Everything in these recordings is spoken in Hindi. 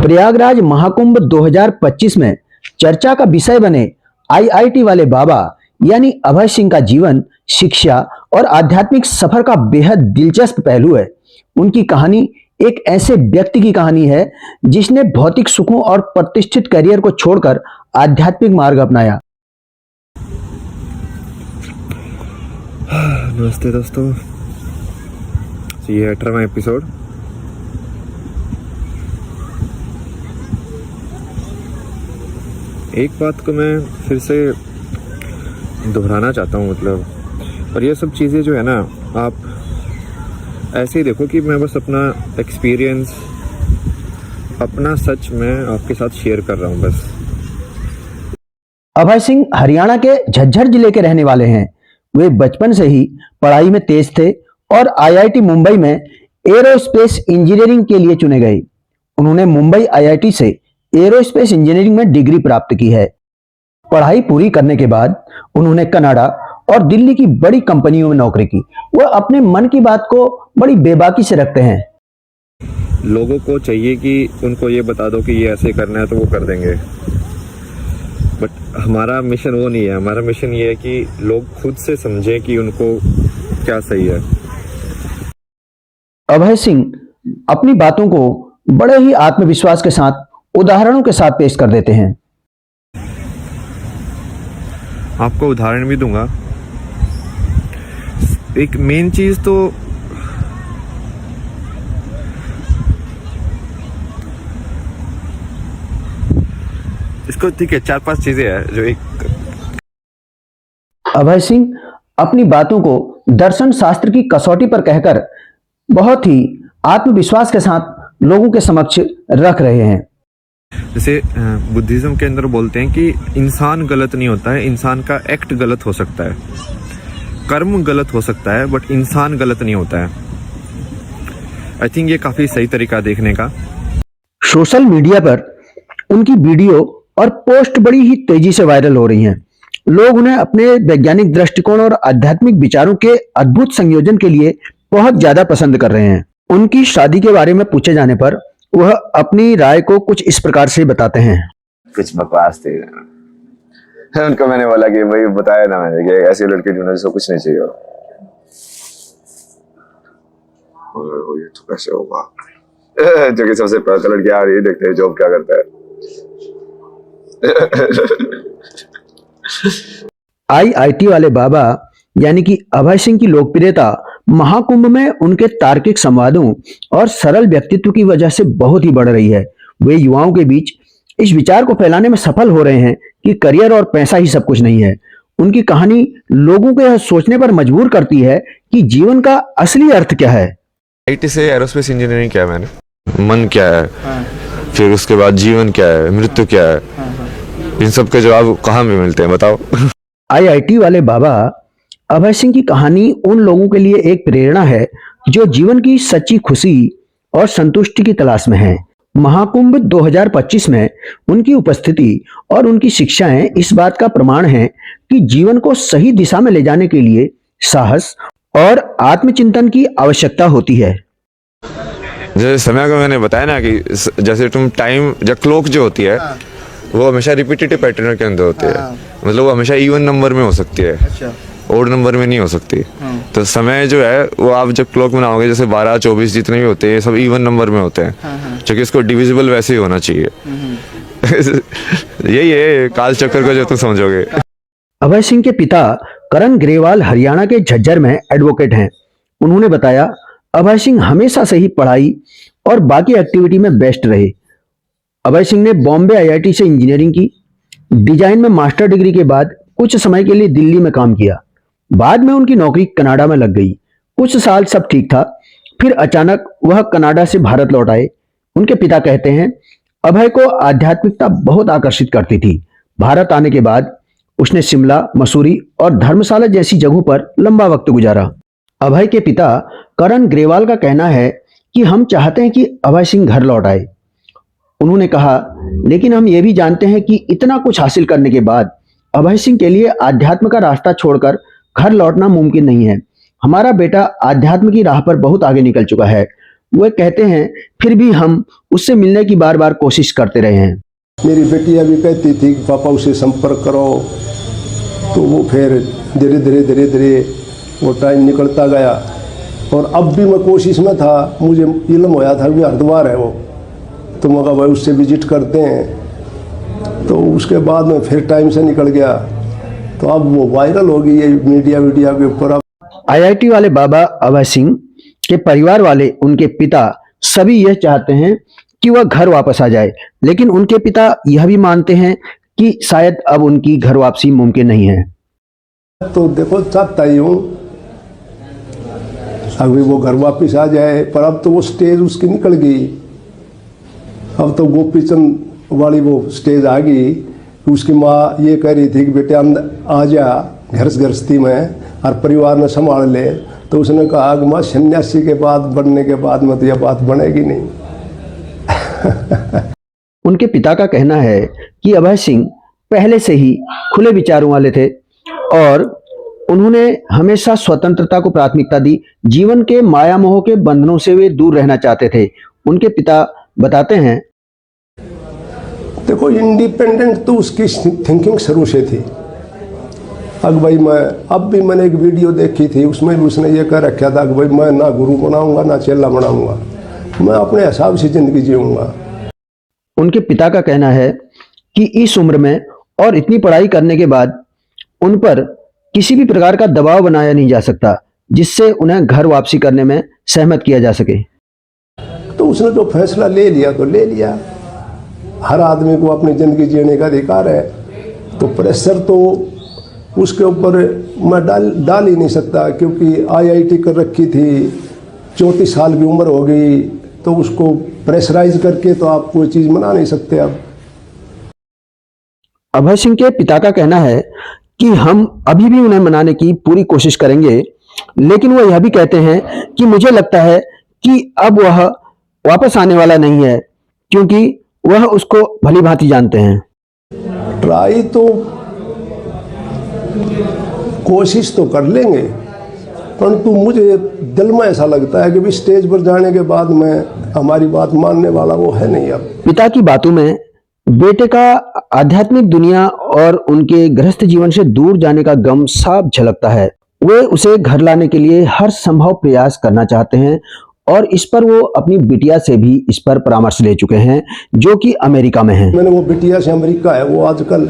प्रयागराज महाकुंभ 2025 में चर्चा का विषय बने आईआईटी वाले बाबा यानी अभय सिंह का जीवन, शिक्षा और आध्यात्मिक सफर का बेहद दिलचस्प पहलू है। उनकी कहानी एक ऐसे व्यक्ति की कहानी है जिसने भौतिक सुखों और प्रतिष्ठित करियर को छोड़कर आध्यात्मिक मार्ग अपनाया। नमस्ते दोस्तों, ये 18वां एपिसोड। एक बात को मैं फिर से दोहराना चाहता हूँ, और ये सब चीज़ें जो है ना, आप ऐसे ही देखो कि मैं बस अपना एक्सपीरियंस, अपना सच मैं आपके साथ शेयर कर रहा हूँ बस। अभय सिंह हरियाणा के झज्जर जिले के रहने वाले हैं। वे बचपन से ही पढ़ाई में तेज थे और आईआईटी मुंबई में एरोस्पेस इंजीनियरिंग के लिए चुने गए। उन्होंने मुंबई आईआईटी से एरोस्पेस इंजीनियरिंग में डिग्री प्राप्त की है। पढ़ाई पूरी करने के बाद उन्होंने कनाडा और दिल्ली की बड़ी कंपनियों में नौकरी की। वह अपने मन की बात को बड़ी बेबाकी से रखते हैं। लोगों को चाहिए कि उनको ये बता दो कि ये ऐसे करना है तो वो कर देंगे, बट हमारा मिशन वो नहीं है। हमारा मिशन ये है कि लोग खुद से समझें कि उनको क्या सही है। अभय सिंह अपनी बातों को बड़े ही आत्मविश्वास के साथ, उदाहरणों के साथ पेश कर देते हैं। आपको उदाहरण भी दूंगा। एक मेन चीज तो इसको, ठीक है, 4-5 चीजें हैं जो एक। अभय सिंह अपनी बातों को दर्शन शास्त्र की कसौटी पर कहकर बहुत ही आत्मविश्वास के साथ लोगों के समक्ष रख रहे हैं। जैसे बुद्धिज्म के अंदर बोलते हैं कि इंसान गलत नहीं होता है, इंसान का एक्ट गलत हो सकता है, कर्म गलत हो सकता है, बट इंसान गलत नहीं होता है। आई थिंक ये काफी सही तरीका देखने का। सोशल मीडिया पर उनकी वीडियो और पोस्ट बड़ी ही तेजी से वायरल हो रही हैं। लोग उन्हें अपने वैज्ञानिक दृष्टिकोण और आध्यात्मिक विचारों के अद्भुत संयोजन के लिए बहुत ज्यादा पसंद कर रहे हैं। उनकी शादी के बारे में पूछे जाने पर वह अपनी राय को कुछ इस प्रकार से बताते हैं। कुछ बकवास थे। उनको मैंने बोला कि भाई बताया ना मैंने कि ऐसी लड़की ढूंढो जिसको कुछ नहीं चाहिए। और ये तो कैसे होगा, जो कि सबसे पहले लड़की आ रही है, देखते हैं जॉब क्या करता है। आईआईटी वाले बाबा यानी कि अभय सिंह की लोकप्रियता महाकुंभ में उनके तार्किक संवादों और सरल व्यक्तित्व की वजह से बहुत ही बढ़ रही है। वे युवाओं के बीच इस विचार को फैलाने में सफल हो रहे हैं कि करियर और पैसा ही सब कुछ नहीं है। उनकी कहानी लोगों को यह सोचने पर मजबूर करती है कि जीवन का असली अर्थ क्या है। आईआईटी से एरोस्पेस इंजीनियरिंग किया मैंने। मन क्या है, फिर उसके बाद जीवन क्या है, मृत्यु क्या है, इन सब के जवाब कहाँ में मिलते हैं बताओ। आईआईटी वाले बाबा अभय सिंह की कहानी उन लोगों के लिए एक प्रेरणा है जो जीवन की सच्ची खुशी और संतुष्टि की तलाश में हैं। महाकुंभ 2025 में उनकी उपस्थिति और उनकी शिक्षाएं इस बात का प्रमाण हैं कि जीवन को सही दिशा में ले जाने के लिए साहस और आत्मचिंतन की आवश्यकता होती है। जैसे समय को मैंने बताया ना कि जैसे तुम टाइम, जब क्लॉक जो होती है वो हमेशा रिपीटेटिव पैटर्न के अंदर होती है। मतलब वो हमेशा इवन नंबर में हो सकती है, ओड नंबर में नहीं हो सकती। तो समय जो है वो आप जब क्लॉक बनाओगे, जैसे 12, 24 जितने भी होते हैं सब इवन नंबर में होते हैं, क्योंकि इसको डिविजिबल वैसे ही होना चाहिए। यही है काल चक्कर को जो तुम समझोगे। अभय सिंह के पिता करण ग्रेवाल हरियाणा के झज्जर में एडवोकेट हैं। उन्होंने बताया, अभय सिंह हमेशा से ही पढ़ाई और बाकी एक्टिविटी में बेस्ट रहे। अभय सिंह ने बॉम्बे आईआईटी से इंजीनियरिंग की, डिजाइन में मास्टर डिग्री के बाद कुछ समय के लिए दिल्ली में काम किया। बाद में उनकी नौकरी कनाडा में लग गई। कुछ साल सब ठीक था, फिर अचानक वह कनाडा से भारत लौट आए। उनके पिता कहते हैं, अभय को आध्यात्मिकता बहुत आकर्षित करती थी। भारत आने के बाद उसने शिमला, मसूरी और धर्मशाला जैसी जगहों पर लंबा वक्त गुजारा। अभय के पिता करण ग्रेवाल का कहना है कि हम चाहते हैं कि अभय सिंह घर लौट आए। उन्होंने कहा, लेकिन हम ये भी जानते हैं कि इतना कुछ हासिल करने के बाद अभय सिंह के लिए आध्यात्म का रास्ता छोड़कर घर लौटना मुमकिन नहीं है। हमारा बेटा आध्यात्म की राह पर बहुत आगे निकल चुका है। वे कहते हैं फिर भी हम उससे मिलने की बार बार कोशिश करते रहे हैं। मेरी बेटियां भी कहती थी कि पापा उसे संपर्क करो, तो वो फिर धीरे धीरे वो टाइम निकलता गया। और अब भी मैं कोशिश में था, मुझे इल्म होया था कि हरिद्वार है वो, तो मैं कहा भाई उससे विजिट करते हैं। तो उसके बाद में फिर टाइम से निकल गया, तो अब वो वायरल हो गई है मीडिया के ऊपर। अब आईआईटी वाले बाबा अभय सिंह के परिवार वाले, उनके पिता सभी यह चाहते हैं कि वह घर वापस आ जाए, लेकिन उनके पिता यह भी मानते हैं कि शायद अब उनकी घर वापसी मुमकिन नहीं है। तो देखो चाहता ही हूँ अभी वो घर वापस आ जाए, पर अब तो वो स्टेज उसकी निकल गई। अब तो गोपीचंद वाली वो स्टेज आ गई। उसकी माँ ये कह रही थी कि बेटे अंदर आ जा गृहस्थी में और परिवार में संभाल ले, तो उसने कहा कि माँ सन्यासी के बाद बनने के बाद में तो यह बात बनेगी नहीं। उनके पिता का कहना है कि अभय सिंह पहले से ही खुले विचारों वाले थे और उन्होंने हमेशा स्वतंत्रता को प्राथमिकता दी। जीवन के माया मोह के बंधनों से वे दूर रहना चाहते थे। उनके पिता बताते हैं, देखो इंडिपेंडेंट तो उसकी थिंकिंग शुरू से थी। अब भाई अब भी मैंने एक वीडियो देखी थी, उसमें भी उसने ये कह रखा था कि भाई मैं ना गुरु बनाऊंगा ना चेला बनाऊंगा, मैं अपने हिसाब से जिंदगी जीऊंगा। उनके पिता का कहना है कि इस उम्र में और इतनी पढ़ाई करने के बाद उन पर किसी भी प्रकार का दबाव बनाया नहीं जा सकता जिससे उन्हें घर वापसी करने में सहमत किया जा सके। तो उसने जो फैसला ले लिया तो ले लिया। हर आदमी को अपनी जिंदगी जीने का अधिकार है, तो प्रेशर तो उसके ऊपर मैं डाल ही नहीं सकता, क्योंकि आईआईटी कर रखी थी, 34 साल की उम्र हो गई, तो उसको प्रेशराइज करके तो आप कोई चीज़ मना नहीं सकते। अब अभय सिंह के पिता का कहना है कि हम अभी भी उन्हें मनाने की पूरी कोशिश करेंगे, लेकिन वह यह भी कहते हैं कि मुझे लगता है कि अब वह वापस आने वाला नहीं है, क्योंकि वह उसको भली भांति जानते हैं। ट्राई तो कोशिश तो कर लेंगे, परंतु मुझे दिल में ऐसा लगता है कि भी स्टेज पर जाने के बाद में हमारी बात मानने वाला वो है नहीं। अब पिता की बातों में बेटे का आध्यात्मिक दुनिया और उनके गृहस्थ जीवन से दूर जाने का गम साफ झलकता है। वे उसे घर लाने के लिए हर संभव प्रयास करना चाहते हैं और इस पर वो अपनी बिटिया से भी इस पर परामर्श ले चुके हैं, जो कि अमेरिका में है। मैंने वो बिटिया से, अमेरिका है वो, आजकल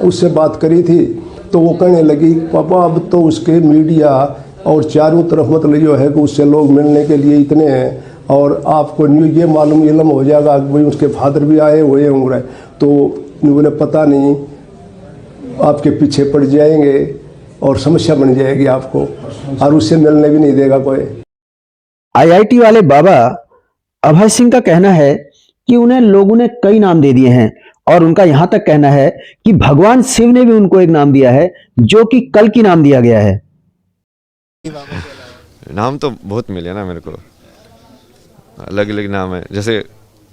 उससे बात करी थी, तो वो कहने लगी पापा अब तो उसके मीडिया और चारों तरफ मतलब जो है कि उससे लोग मिलने के लिए इतने हैं, और आपको ये मालूम इल्म हो जाएगा कि भाई उसके फादर भी आए हुए होंगे, तो बोले पता नहीं आपके पीछे पड़ जाएंगे और समस्या बन जाएगी आपको, और उससे मिलने भी नहीं देगा कोई। आईआईटी वाले बाबा अभय सिंह का कहना है कि उन्हें लोगों ने कई नाम दे दिए हैं और उनका यहां तक कहना है कि भगवान शिव ने भी उनको एक नाम दिया है, जो कि कल की नाम दिया गया है। नाम तो बहुत मिले ना मेरे को, अलग अलग नाम है। जैसे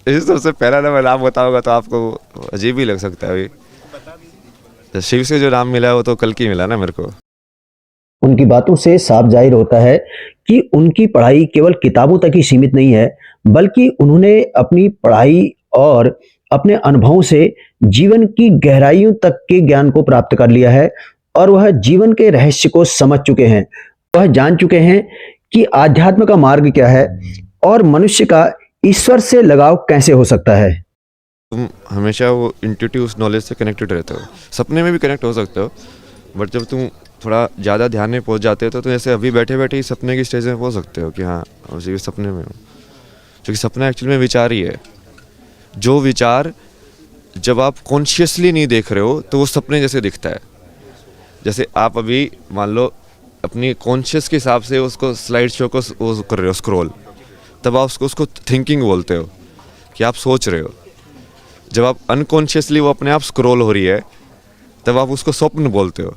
इस सबसे पहला नाम बताओगा तो आपको अजीब ही लग सकता है। अभी शिव से जो नाम मिला है वो तो कल की मिला ना मेरे को। उनकी बातों से साफ जाहिर होता है कि उनकी पढ़ाई केवल किताबों तक ही सीमित नहीं है, बल्कि उन्होंने अपनी पढ़ाई और अपने अनुभवों से जीवन की गहराइयों तक के ज्ञान को प्राप्त कर लिया है और वह जीवन के रहस्य को समझ चुके हैं। वह जान चुके हैं कि आध्यात्म का मार्ग क्या है और मनुष्य का ईश्वर से लगाव कैसे हो सकता है। तुम हमेशा वो इंट्यूटिव नॉलेज से कनेक्टेड रहते हो, सपने में भी कनेक्ट हो सकते हो, बट जब तुम थोड़ा ज़्यादा ध्यान में पहुंच जाते हो तो जैसे अभी बैठे बैठे ही सपने की स्टेज में पहुंच सकते हो कि हाँ उसी सपने में हो, क्योंकि सपना एक्चुअली में विचार ही है। जो विचार जब आप कॉन्शियसली नहीं देख रहे हो तो वो सपने जैसे दिखता है। जैसे आप अभी मान लो अपनी कॉन्शियस के हिसाब से उसको स्लाइड शो को वो कर रहे हो स्क्रॉल, तब आप उसको थिंकिंग बोलते हो कि आप सोच रहे हो। जब आप अनकॉन्शियसली वो अपने आप स्क्रॉल हो रही है तब आप उसको स्वप्न बोलते हो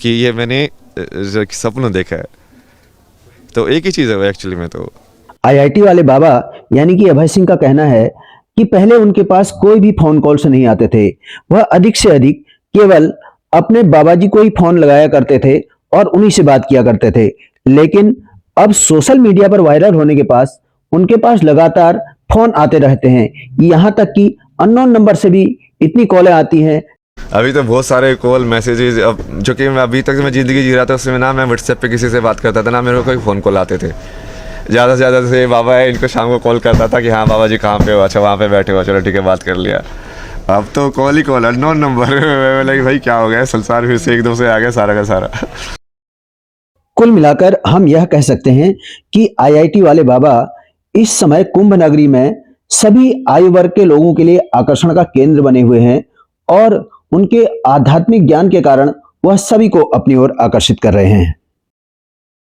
कि ये मैंने सपना देखा है। तो एक ही चीज़ है वो एक्चुअली में। तो आईआईटी वाले बाबा यानी कि अभय सिंह का कहना है कि पहले उनके पास कोई भी फोन कॉल्स नहीं आते थे। वह अधिक से अधिक केवल अपने बाबा जी को ही फोन लगाया करते थे और उन्हीं से बात किया करते थे, लेकिन अब सोशल मीडिया पर वायरल होने के पास उनके पास लगातार फोन आते रहते हैं, यहाँ तक कि अननोन नंबर से भी इतनी कॉलें आती हैं। अभी तो बहुत सारे कॉल मैसेजेस, अब जो कि मैं अभी तक मैं ज़िंदगी जी रहा था उसमें ना मैं व्हाट्सएप पे किसी से बात करता था ना मेरे को कोई फ़ोन कॉल आते थे। ज़्यादा से ज़्यादा से बाबा है इनको शाम को कॉल करता था कि हाँ बाबा जी कहाँ पे हो, अच्छा वहाँ पे बैठे हो, चलो ठीक है बात कर लिया। अब तो कॉल ही कॉल, अननोन नंबर। मैं भाई क्या हो गया, संसार फिर से एकदम से आ गया सारा का सारा। कुल मिलाकर हम यह कह सकते हैं कि आईआईटी वाले बाबा इस समय कुंभ नगरी में सभी आयु वर्ग के लोगों के लिए आकर्षण का केंद्र बने हुए हैं और उनके आध्यात्मिक ज्ञान के कारण वह सभी को अपनी ओर आकर्षित कर रहे हैं।